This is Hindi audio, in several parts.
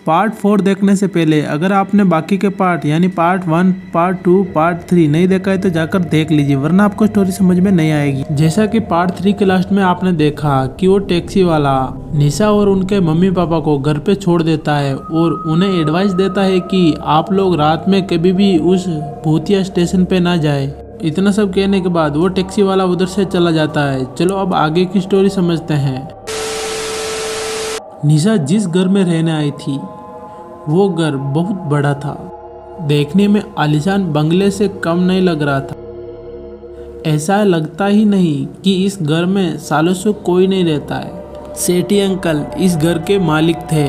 पार्ट 4 देखने से पहले अगर आपने बाकी के पार्ट यानी पार्ट 1, पार्ट 2, पार्ट 3 नहीं देखा है तो जाकर देख लीजिए, वरना आपको स्टोरी समझ में नहीं आएगी। जैसा कि पार्ट 3 के लास्ट में आपने देखा कि वो टैक्सी वाला निशा और उनके मम्मी पापा को घर पे छोड़ देता है और उन्हें एडवाइस देता है कि आप लोग रात में कभी भी उस भूतिया स्टेशन पे ना जाए। इतना सब कहने के बाद वो टैक्सी वाला उधर से चला जाता है। चलो अब आगे की स्टोरी समझते हैं। निशा जिस घर में रहने आई थी वो घर बहुत बड़ा था, देखने में आलीशान बंगले से कम नहीं लग रहा था। ऐसा लगता ही नहीं कि इस घर में सालों से कोई नहीं रहता है। सेठी अंकल इस घर के मालिक थे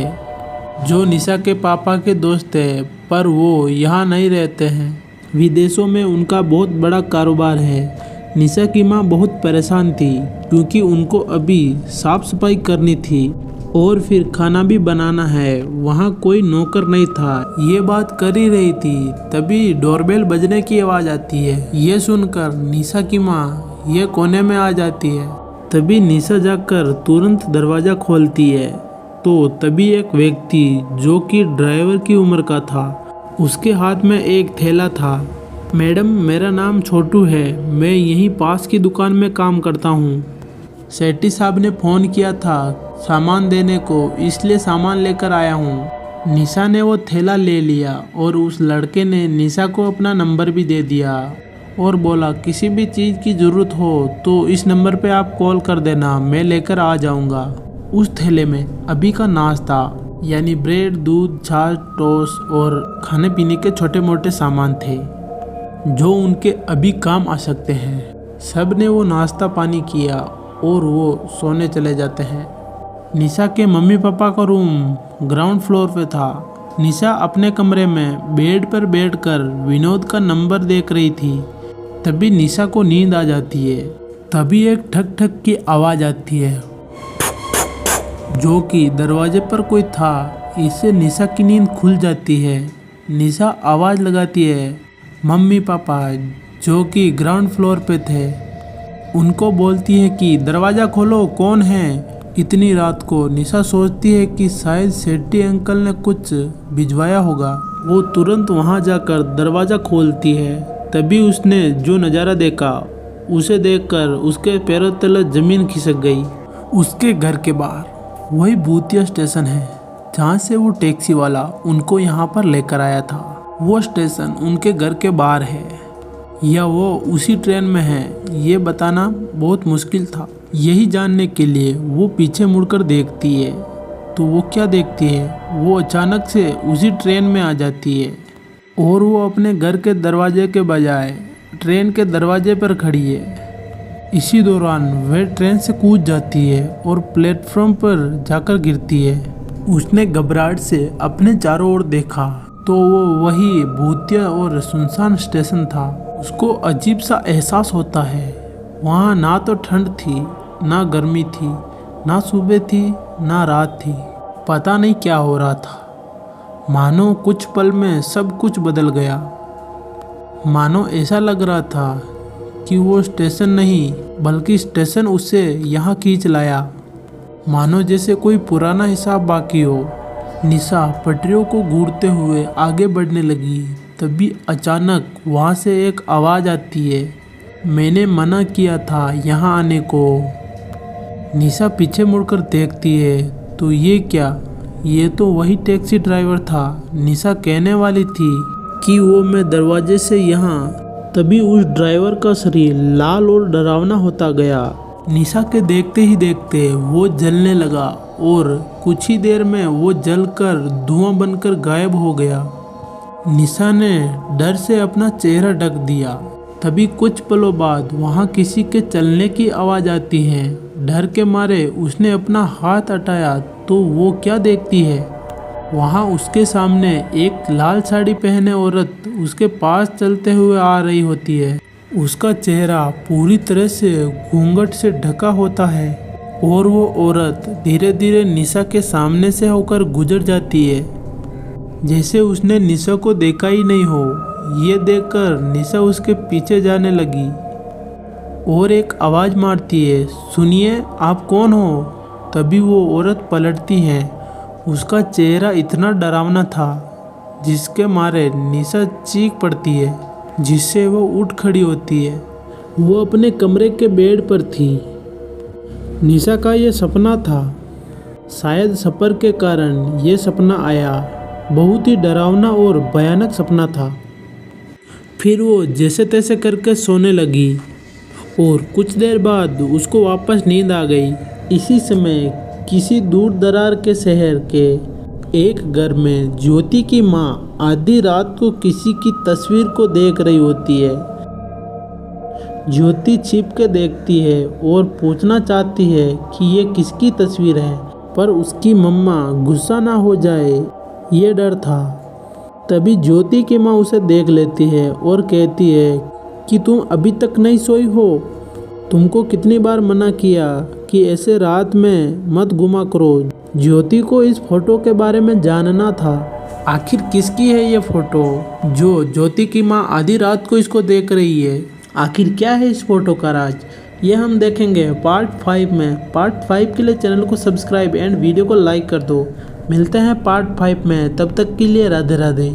जो निशा के पापा के दोस्त थे, पर वो यहाँ नहीं रहते हैं। विदेशों में उनका बहुत बड़ा कारोबार है। निशा की माँ बहुत परेशान थी क्योंकि उनको अभी साफ सफाई करनी थी और फिर खाना भी बनाना है। वहाँ कोई नौकर नहीं था। ये बात कर ही रही थी तभी डोरबेल बजने की आवाज़ आती है। ये सुनकर निशा की माँ ये कोने में आ जाती है। तभी निशा जाकर तुरंत दरवाज़ा खोलती है तो तभी एक व्यक्ति जो कि ड्राइवर की उम्र का था, उसके हाथ में एक थैला था। मैडम, मेरा नाम छोटू है, मैं यहीं पास की दुकान में काम करता हूँ। सेठी साहब ने फ़ोन किया था सामान देने को, इसलिए सामान लेकर आया हूँ। निशा ने वो थैला ले लिया और उस लड़के ने निशा को अपना नंबर भी दे दिया और बोला किसी भी चीज़ की ज़रूरत हो तो इस नंबर पे आप कॉल कर देना, मैं लेकर आ जाऊँगा। उस थैले में अभी का नाश्ता यानी ब्रेड, दूध, छाछ, टोस्ट और खाने पीने के छोटे मोटे सामान थे जो उनके अभी काम आ सकते हैं। सब ने वो नाश्ता पानी किया और वो सोने चले जाते हैं। निशा के मम्मी पापा का रूम ग्राउंड फ्लोर पे था। निशा अपने कमरे में बेड पर बैठकर विनोद का नंबर देख रही थी। तभी निशा को नींद आ जाती है। तभी एक ठक ठक की आवाज़ आती है जो कि दरवाजे पर कोई था। इससे निशा की नींद खुल जाती है। निशा आवाज़ लगाती है मम्मी पापा जो कि ग्राउंड फ्लोर पे थे। उनको बोलती है कि दरवाज़ा खोलो, कौन है। इतनी रात को निशा सोचती है कि शायद सेठी अंकल ने कुछ भिजवाया होगा। वो तुरंत वहां जाकर दरवाज़ा खोलती है। तभी उसने जो नज़ारा देखा उसे देखकर उसके पैरों तले ज़मीन खिसक गई। उसके घर के बाहर वही भूतिया स्टेशन है जहाँ से वो टैक्सी वाला उनको यहाँ पर लेकर आया था। वो स्टेशन उनके घर के बाहर है या वो उसी ट्रेन में है, ये बताना बहुत मुश्किल था। यही जानने के लिए वो पीछे मुड़कर देखती है तो वो क्या देखती है, वो अचानक से उसी ट्रेन में आ जाती है और वो अपने घर के दरवाजे के बजाय ट्रेन के दरवाजे पर खड़ी है। इसी दौरान वह ट्रेन से कूद जाती है और प्लेटफॉर्म पर जाकर गिरती है। उसने घबराहट से अपने चारों ओर देखा तो वो वही भूतिया और सुनसान स्टेशन था। उसको अजीब सा एहसास होता है। वहाँ ना तो ठंड थी ना गर्मी थी, ना सुबह थी ना रात थी। पता नहीं क्या हो रहा था। मानो कुछ पल में सब कुछ बदल गया। मानो ऐसा लग रहा था कि वो स्टेशन नहीं बल्कि स्टेशन उसे यहाँ खींच लाया। मानो जैसे कोई पुराना हिसाब बाकी हो। निशा पटरियों को घूरते हुए आगे बढ़ने लगी। तभी अचानक वहाँ से एक आवाज़ आती है, मैंने मना किया था यहाँ आने को। निशा पीछे मुड़कर देखती है तो ये क्या, ये तो वही टैक्सी ड्राइवर था। निशा कहने वाली थी कि वो मैं दरवाजे से यहाँ। तभी उस ड्राइवर का शरीर लाल और डरावना होता गया। निशा के देखते ही देखते वो जलने लगा और कुछ ही देर में वो जलकर धुआं बनकर गायब हो गया। निशा ने डर से अपना चेहरा ढक दिया। तभी कुछ पलों बाद वहाँ किसी के चलने की आवाज़ आती है। डर के मारे उसने अपना हाथ हटाया तो वो क्या देखती है, वहाँ उसके सामने एक लाल साड़ी पहने औरत उसके पास चलते हुए आ रही होती है। उसका चेहरा पूरी तरह से घूंघट से ढका होता है और वो औरत धीरे धीरे निशा के सामने से होकर गुजर जाती है, जैसे उसने निशा को देखा ही नहीं हो। ये देखकर निशा उसके पीछे जाने लगी और एक आवाज़ मारती है, सुनिए आप कौन हो। तभी वो औरत पलटती है उसका चेहरा इतना डरावना था जिसके मारे निशा चीख पड़ती है, जिससे वो उठ खड़ी होती है। वो अपने कमरे के बेड पर थी। निशा का ये सपना था। शायद सफ़र के कारण ये सपना आया। बहुत ही डरावना और भयानक सपना था। फिर वो जैसे तैसे करके सोने लगी और कुछ देर बाद उसको वापस नींद आ गई। इसी समय किसी दूर दरार के शहर के एक घर में ज्योति की माँ आधी रात को किसी की तस्वीर को देख रही होती है। ज्योति छिप के देखती है और पूछना चाहती है कि ये किसकी तस्वीर है, पर उसकी मम्मा गुस्सा ना हो जाए ये डर था। तभी ज्योति की माँ उसे देख लेती है और कहती है कि तुम अभी तक नहीं सोई हो? तुमको कितनी बार मना किया कि ऐसे रात में मत घुमा करो। ज्योति को इस फोटो के बारे में जानना था। आखिर किसकी है ये फोटो जो ज्योति की माँ आधी रात को इसको देख रही है? आखिर क्या है इस फोटो का राज? ये हम देखेंगे पार्ट 5 में। पार्ट 5 के लिए चैनल को सब्सक्राइब एंड वीडियो को लाइक कर दो। मिलते हैं पार्ट 5 में, तब तक के लिए राधे राधे।